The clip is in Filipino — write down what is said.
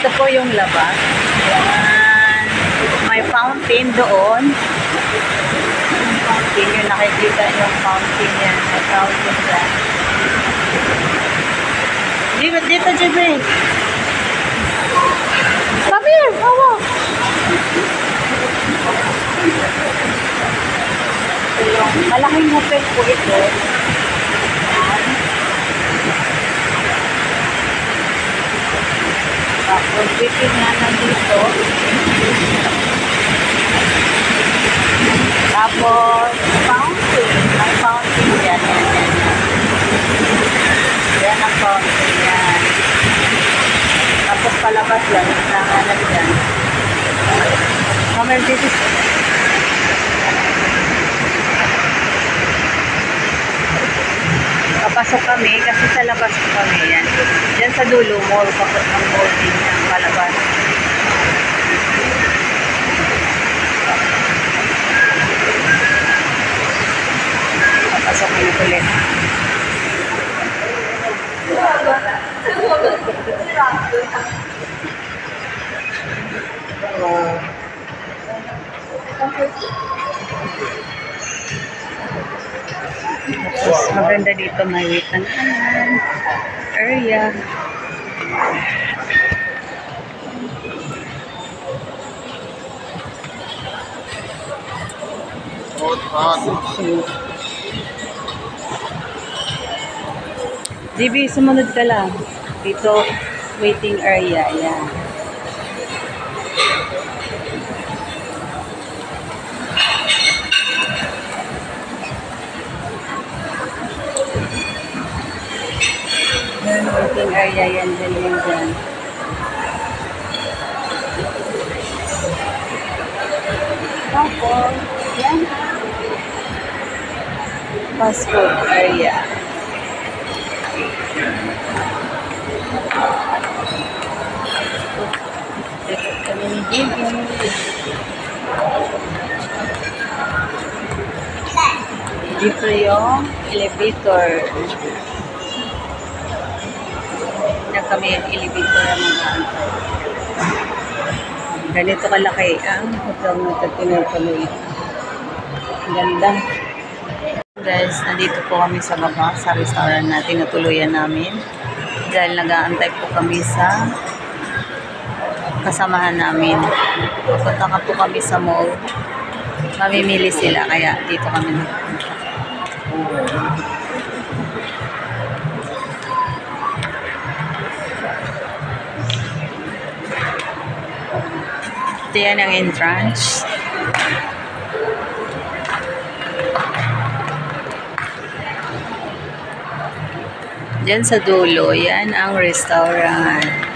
Ito po yung labas. Ayan. May fountain doon. Yung fountain, yung nakikita yung fountain yan. May fountain dyan. Dito, JB. Sabi, hawa. Malaking hotel po ito. Tapos, waiting nga nandito. Tapos, fountain. May fountain yan. Yan ang fountain yan. Tapos, palabas yan. Nanganap yan. Camera, this is... Papasok kami kasi sa labas po kami yan. Diyan sa dulo, mall. Kapag ang mall din yan, palabas. Papasok kami ulit. Tapos maganda dito, may waitan-anan area. GB, sumunod ka lang. Dito, waiting area. Yan. Waiting area yan dyan. Tapos, yan. Passport area. Dito kami ni Jimmy. Dito yung elevator. Na kami yung elevator ang mag-aantay. Ganito kalaki ang hotel na tinutuloy. Ganda. Guys, nandito po kami sa baba sa restaurant na tinutuluyan namin. Dahil nag-aantay po kami sa kasamahan namin. Pupunta ka po kami sa mall. Mamimili sila kaya dito kami nagpunta. Ito yan ang entrance. Diyan sa dulo, yan ang restaurant.